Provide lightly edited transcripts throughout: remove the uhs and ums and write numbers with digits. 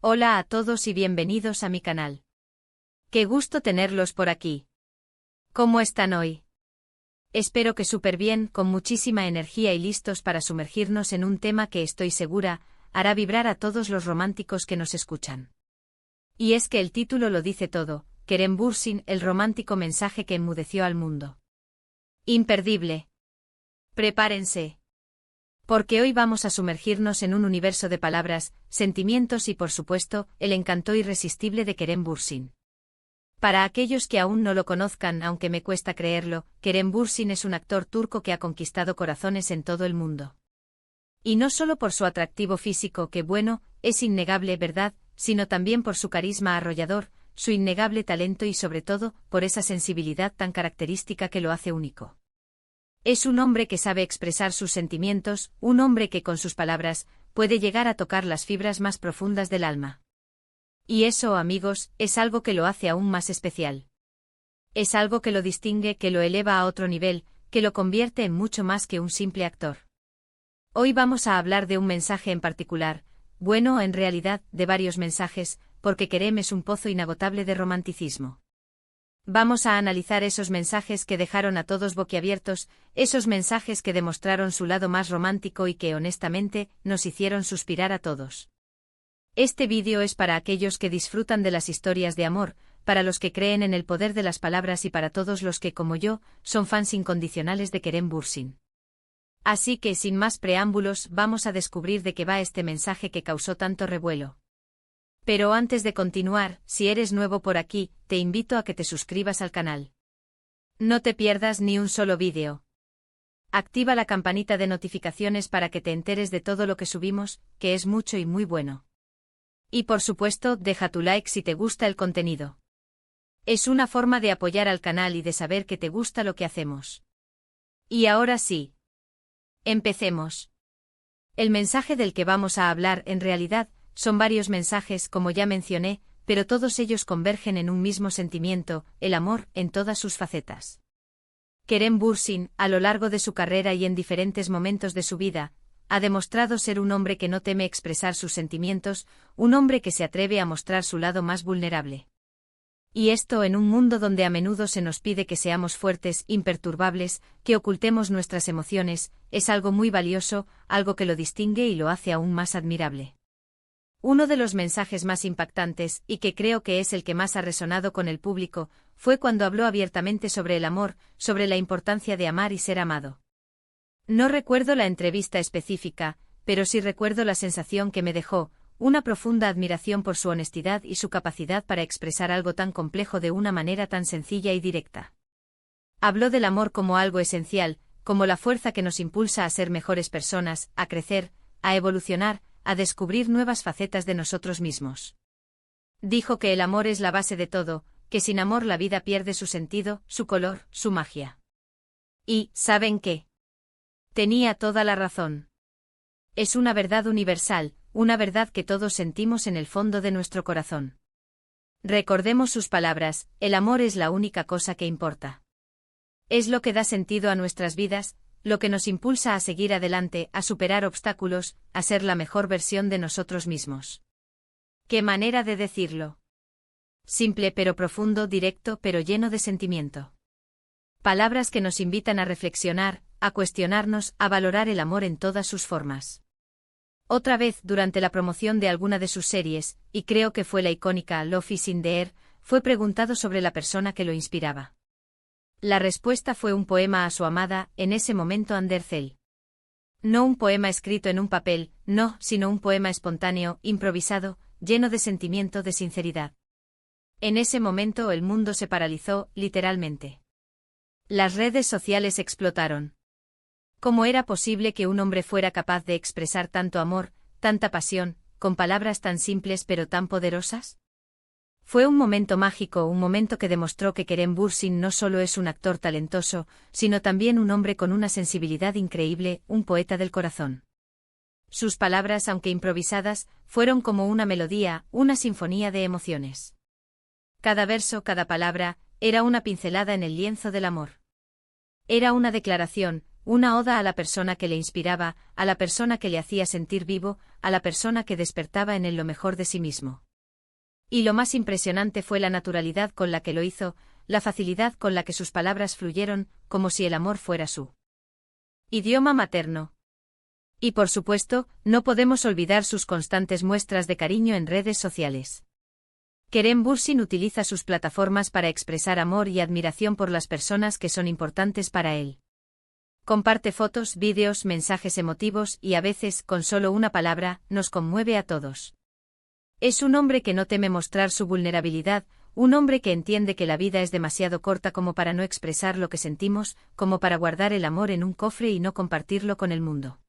Hola a todos y bienvenidos a mi canal. Qué gusto tenerlos por aquí. ¿Cómo están hoy? Espero que súper bien, con muchísima energía y listos para sumergirnos en un tema que estoy segura, hará vibrar a todos los románticos que nos escuchan. Y es que el título lo dice todo, Kerem Bürsin, el romántico mensaje que enmudeció al mundo. Imperdible. Prepárense. Porque hoy vamos a sumergirnos en un universo de palabras, sentimientos y por supuesto, el encanto irresistible de Kerem Bürsin. Para aquellos que aún no lo conozcan, aunque me cuesta creerlo, Kerem Bürsin es un actor turco que ha conquistado corazones en todo el mundo. Y no solo por su atractivo físico que bueno, es innegable, ¿verdad?, sino también por su carisma arrollador, su innegable talento y sobre todo, por esa sensibilidad tan característica que lo hace único. Es un hombre que sabe expresar sus sentimientos, un hombre que con sus palabras puede llegar a tocar las fibras más profundas del alma. Y eso, amigos, es algo que lo hace aún más especial. Es algo que lo distingue, que lo eleva a otro nivel, que lo convierte en mucho más que un simple actor. Hoy vamos a hablar de un mensaje en particular, bueno, en realidad, de varios mensajes, porque Kerem es un pozo inagotable de romanticismo. Vamos a analizar esos mensajes que dejaron a todos boquiabiertos, esos mensajes que demostraron su lado más romántico y que honestamente nos hicieron suspirar a todos. Este vídeo es para aquellos que disfrutan de las historias de amor, para los que creen en el poder de las palabras y para todos los que, como yo, son fans incondicionales de Kerem Bürsin. Así que, sin más preámbulos, vamos a descubrir de qué va este mensaje que causó tanto revuelo. Pero antes de continuar, si eres nuevo por aquí, te invito a que te suscribas al canal. No te pierdas ni un solo vídeo. Activa la campanita de notificaciones para que te enteres de todo lo que subimos, que es mucho y muy bueno. Y por supuesto, deja tu like si te gusta el contenido. Es una forma de apoyar al canal y de saber que te gusta lo que hacemos. Y ahora sí. Empecemos. El mensaje del que vamos a hablar, en realidad, son varios mensajes, como ya mencioné, pero todos ellos convergen en un mismo sentimiento, el amor, en todas sus facetas. Kerem Bürsin, a lo largo de su carrera y en diferentes momentos de su vida, ha demostrado ser un hombre que no teme expresar sus sentimientos, un hombre que se atreve a mostrar su lado más vulnerable. Y esto en un mundo donde a menudo se nos pide que seamos fuertes, imperturbables, que ocultemos nuestras emociones, es algo muy valioso, algo que lo distingue y lo hace aún más admirable. Uno de los mensajes más impactantes, y que creo que es el que más ha resonado con el público, fue cuando habló abiertamente sobre el amor, sobre la importancia de amar y ser amado. No recuerdo la entrevista específica, pero sí recuerdo la sensación que me dejó, una profunda admiración por su honestidad y su capacidad para expresar algo tan complejo de una manera tan sencilla y directa. Habló del amor como algo esencial, como la fuerza que nos impulsa a ser mejores personas, a crecer, a evolucionar, a descubrir nuevas facetas de nosotros mismos. Dijo que el amor es la base de todo, que sin amor la vida pierde su sentido, su color, su magia. Y, ¿saben qué? Tenía toda la razón. Es una verdad universal, una verdad que todos sentimos en el fondo de nuestro corazón. Recordemos sus palabras, el amor es la única cosa que importa. Es lo que da sentido a nuestras vidas, lo que nos impulsa a seguir adelante, a superar obstáculos, a ser la mejor versión de nosotros mismos. ¿Qué manera de decirlo? Simple pero profundo, directo pero lleno de sentimiento. Palabras que nos invitan a reflexionar, a cuestionarnos, a valorar el amor en todas sus formas. Otra vez, durante la promoción de alguna de sus series, y creo que fue la icónica Love is in the air, fue preguntado sobre la persona que lo inspiraba. La respuesta fue un poema a su amada, en ese momento Andercel. No un poema escrito en un papel, no, sino un poema espontáneo, improvisado, lleno de sentimiento, de sinceridad. En ese momento el mundo se paralizó, literalmente. Las redes sociales explotaron. ¿Cómo era posible que un hombre fuera capaz de expresar tanto amor, tanta pasión, con palabras tan simples pero tan poderosas? Fue un momento mágico, un momento que demostró que Kerem Bürsin no solo es un actor talentoso, sino también un hombre con una sensibilidad increíble, un poeta del corazón. Sus palabras, aunque improvisadas, fueron como una melodía, una sinfonía de emociones. Cada verso, cada palabra, era una pincelada en el lienzo del amor. Era una declaración, una oda a la persona que le inspiraba, a la persona que le hacía sentir vivo, a la persona que despertaba en él lo mejor de sí mismo. Y lo más impresionante fue la naturalidad con la que lo hizo, la facilidad con la que sus palabras fluyeron, como si el amor fuera su idioma materno. Y por supuesto, no podemos olvidar sus constantes muestras de cariño en redes sociales. Kerem Bürsin utiliza sus plataformas para expresar amor y admiración por las personas que son importantes para él. Comparte fotos, vídeos, mensajes emotivos y a veces, con solo una palabra, nos conmueve a todos. Es un hombre que no teme mostrar su vulnerabilidad, un hombre que entiende que la vida es demasiado corta como para no expresar lo que sentimos, como para guardar el amor en un cofre y no compartirlo con el mundo.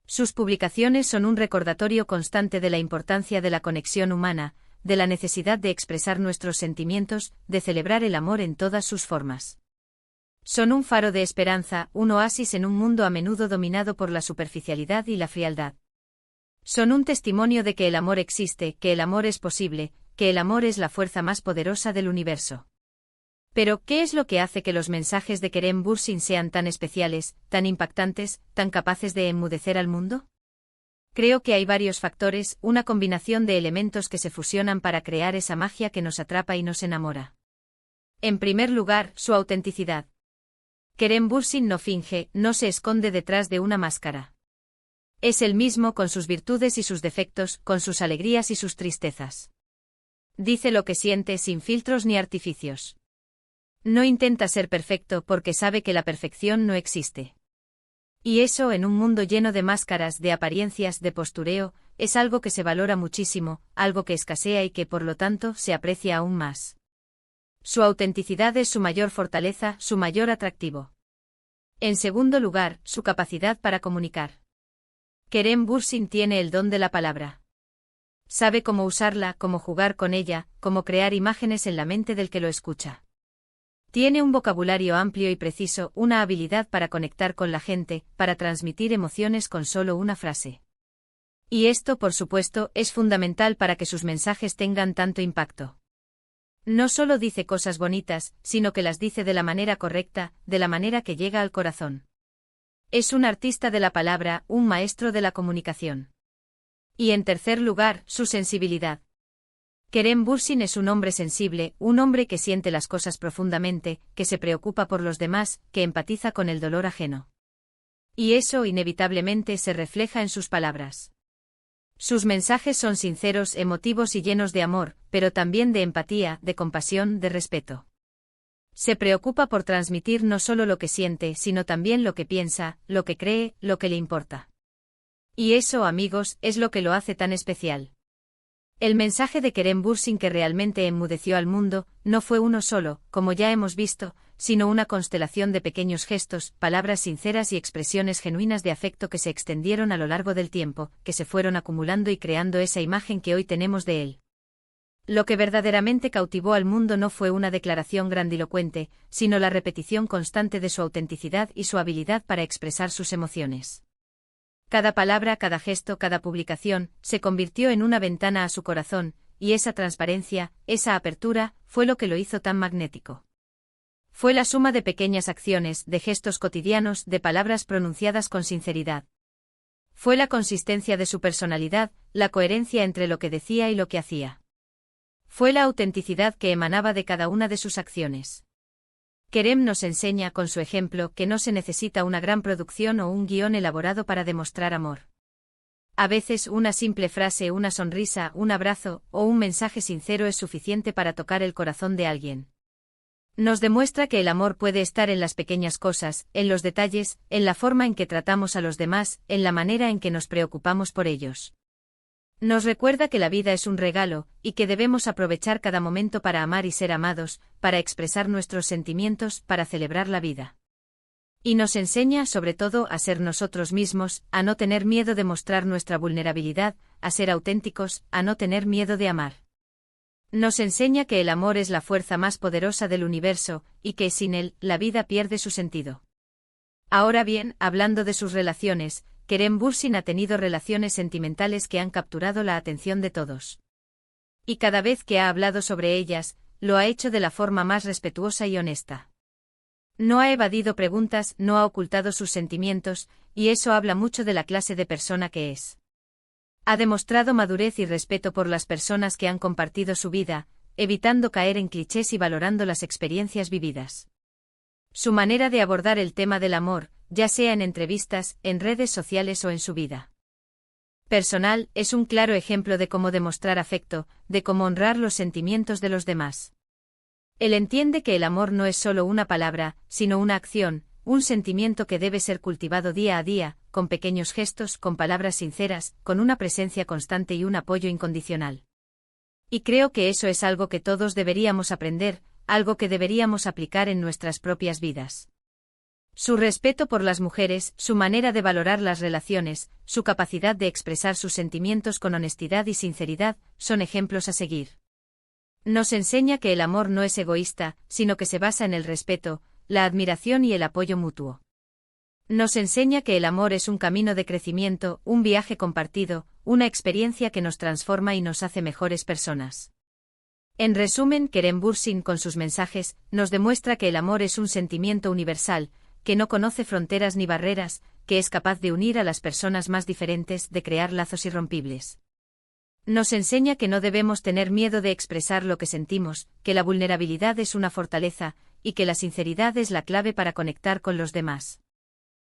Sus publicaciones son un recordatorio constante de la importancia de la conexión humana, de la necesidad de expresar nuestros sentimientos, de celebrar el amor en todas sus formas. Son un faro de esperanza, un oasis en un mundo a menudo dominado por la superficialidad y la frialdad. Son un testimonio de que el amor existe, que el amor es posible, que el amor es la fuerza más poderosa del universo. Pero, ¿qué es lo que hace que los mensajes de Kerem Bürsin sean tan especiales, tan impactantes, tan capaces de enmudecer al mundo? Creo que hay varios factores, una combinación de elementos que se fusionan para crear esa magia que nos atrapa y nos enamora. En primer lugar, su autenticidad. Kerem Bürsin no finge, no se esconde detrás de una máscara. Es el mismo con sus virtudes y sus defectos, con sus alegrías y sus tristezas. Dice lo que siente sin filtros ni artificios. No intenta ser perfecto porque sabe que la perfección no existe. Y eso en un mundo lleno de máscaras, de apariencias, de postureo, es algo que se valora muchísimo, algo que escasea y que por lo tanto se aprecia aún más. Su autenticidad es su mayor fortaleza, su mayor atractivo. En segundo lugar, su capacidad para comunicar. Kerem Bürsin tiene el don de la palabra. Sabe cómo usarla, cómo jugar con ella, cómo crear imágenes en la mente del que lo escucha. Tiene un vocabulario amplio y preciso, una habilidad para conectar con la gente, para transmitir emociones con solo una frase. Y esto, por supuesto, es fundamental para que sus mensajes tengan tanto impacto. No solo dice cosas bonitas, sino que las dice de la manera correcta, de la manera que llega al corazón. Es un artista de la palabra, un maestro de la comunicación. Y en tercer lugar, su sensibilidad. Kerem Bürsin es un hombre sensible, un hombre que siente las cosas profundamente, que se preocupa por los demás, que empatiza con el dolor ajeno. Y eso inevitablemente se refleja en sus palabras. Sus mensajes son sinceros, emotivos y llenos de amor, pero también de empatía, de compasión, de respeto. Se preocupa por transmitir no solo lo que siente, sino también lo que piensa, lo que cree, lo que le importa. Y eso, amigos, es lo que lo hace tan especial. El mensaje de Kerem Bürsin que realmente enmudeció al mundo, no fue uno solo, como ya hemos visto, sino una constelación de pequeños gestos, palabras sinceras y expresiones genuinas de afecto que se extendieron a lo largo del tiempo, que se fueron acumulando y creando esa imagen que hoy tenemos de él. Lo que verdaderamente cautivó al mundo no fue una declaración grandilocuente, sino la repetición constante de su autenticidad y su habilidad para expresar sus emociones. Cada palabra, cada gesto, cada publicación, se convirtió en una ventana a su corazón, y esa transparencia, esa apertura, fue lo que lo hizo tan magnético. Fue la suma de pequeñas acciones, de gestos cotidianos, de palabras pronunciadas con sinceridad. Fue la consistencia de su personalidad, la coherencia entre lo que decía y lo que hacía. Fue la autenticidad que emanaba de cada una de sus acciones. Kerem nos enseña con su ejemplo que no se necesita una gran producción o un guión elaborado para demostrar amor. A veces una simple frase, una sonrisa, un abrazo o un mensaje sincero es suficiente para tocar el corazón de alguien. Nos demuestra que el amor puede estar en las pequeñas cosas, en los detalles, en la forma en que tratamos a los demás, en la manera en que nos preocupamos por ellos. Nos recuerda que la vida es un regalo, y que debemos aprovechar cada momento para amar y ser amados, para expresar nuestros sentimientos, para celebrar la vida. Y nos enseña, sobre todo, a ser nosotros mismos, a no tener miedo de mostrar nuestra vulnerabilidad, a ser auténticos, a no tener miedo de amar. Nos enseña que el amor es la fuerza más poderosa del universo, y que sin él, la vida pierde su sentido. Ahora bien, hablando de sus relaciones, Kerem Bürsin ha tenido relaciones sentimentales que han capturado la atención de todos. Y cada vez que ha hablado sobre ellas, lo ha hecho de la forma más respetuosa y honesta. No ha evadido preguntas, no ha ocultado sus sentimientos, y eso habla mucho de la clase de persona que es. Ha demostrado madurez y respeto por las personas que han compartido su vida, evitando caer en clichés y valorando las experiencias vividas. Su manera de abordar el tema del amor, ya sea en entrevistas, en redes sociales o en su vida personal, es un claro ejemplo de cómo demostrar afecto, de cómo honrar los sentimientos de los demás. Él entiende que el amor no es solo una palabra, sino una acción, un sentimiento que debe ser cultivado día a día, con pequeños gestos, con palabras sinceras, con una presencia constante y un apoyo incondicional. Y creo que eso es algo que todos deberíamos aprender, algo que deberíamos aplicar en nuestras propias vidas. Su respeto por las mujeres, su manera de valorar las relaciones, su capacidad de expresar sus sentimientos con honestidad y sinceridad, son ejemplos a seguir. Nos enseña que el amor no es egoísta, sino que se basa en el respeto, la admiración y el apoyo mutuo. Nos enseña que el amor es un camino de crecimiento, un viaje compartido, una experiencia que nos transforma y nos hace mejores personas. En resumen, Kerem Bürsin con sus mensajes, nos demuestra que el amor es un sentimiento universal, que no conoce fronteras ni barreras, que es capaz de unir a las personas más diferentes, de crear lazos irrompibles. Nos enseña que no debemos tener miedo de expresar lo que sentimos, que la vulnerabilidad es una fortaleza, y que la sinceridad es la clave para conectar con los demás.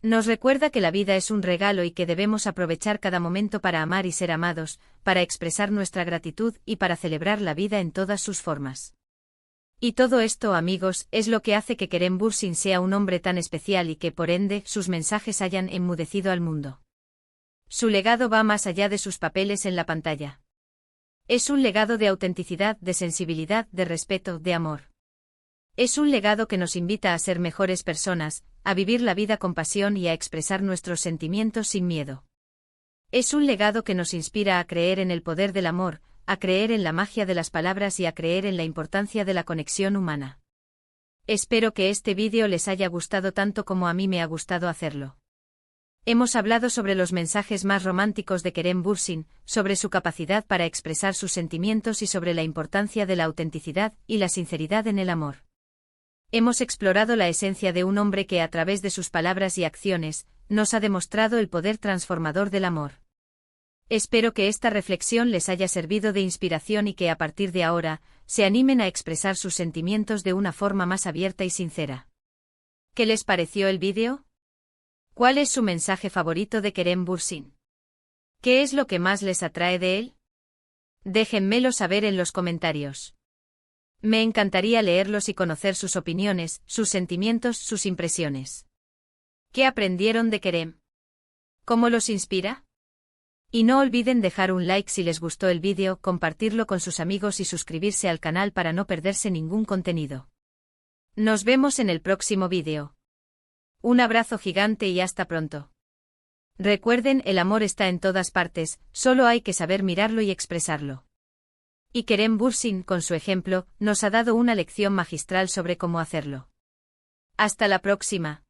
Nos recuerda que la vida es un regalo y que debemos aprovechar cada momento para amar y ser amados, para expresar nuestra gratitud y para celebrar la vida en todas sus formas. Y todo esto, amigos, es lo que hace que Kerem Bürsin sea un hombre tan especial y que, por ende, sus mensajes hayan enmudecido al mundo. Su legado va más allá de sus papeles en la pantalla. Es un legado de autenticidad, de sensibilidad, de respeto, de amor. Es un legado que nos invita a ser mejores personas, a vivir la vida con pasión y a expresar nuestros sentimientos sin miedo. Es un legado que nos inspira a creer en el poder del amor, a creer en la magia de las palabras y a creer en la importancia de la conexión humana. Espero que este vídeo les haya gustado tanto como a mí me ha gustado hacerlo. Hemos hablado sobre los mensajes más románticos de Kerem Bürsin, sobre su capacidad para expresar sus sentimientos y sobre la importancia de la autenticidad y la sinceridad en el amor. Hemos explorado la esencia de un hombre que a través de sus palabras y acciones, nos ha demostrado el poder transformador del amor. Espero que esta reflexión les haya servido de inspiración y que a partir de ahora, se animen a expresar sus sentimientos de una forma más abierta y sincera. ¿Qué les pareció el vídeo? ¿Cuál es su mensaje favorito de Kerem Bürsin? ¿Qué es lo que más les atrae de él? Déjenmelo saber en los comentarios. Me encantaría leerlos y conocer sus opiniones, sus sentimientos, sus impresiones. ¿Qué aprendieron de Kerem? ¿Cómo los inspira? Y no olviden dejar un like si les gustó el vídeo, compartirlo con sus amigos y suscribirse al canal para no perderse ningún contenido. Nos vemos en el próximo vídeo. Un abrazo gigante y hasta pronto. Recuerden, el amor está en todas partes, solo hay que saber mirarlo y expresarlo. Y Kerem Bürsin, con su ejemplo, nos ha dado una lección magistral sobre cómo hacerlo. Hasta la próxima.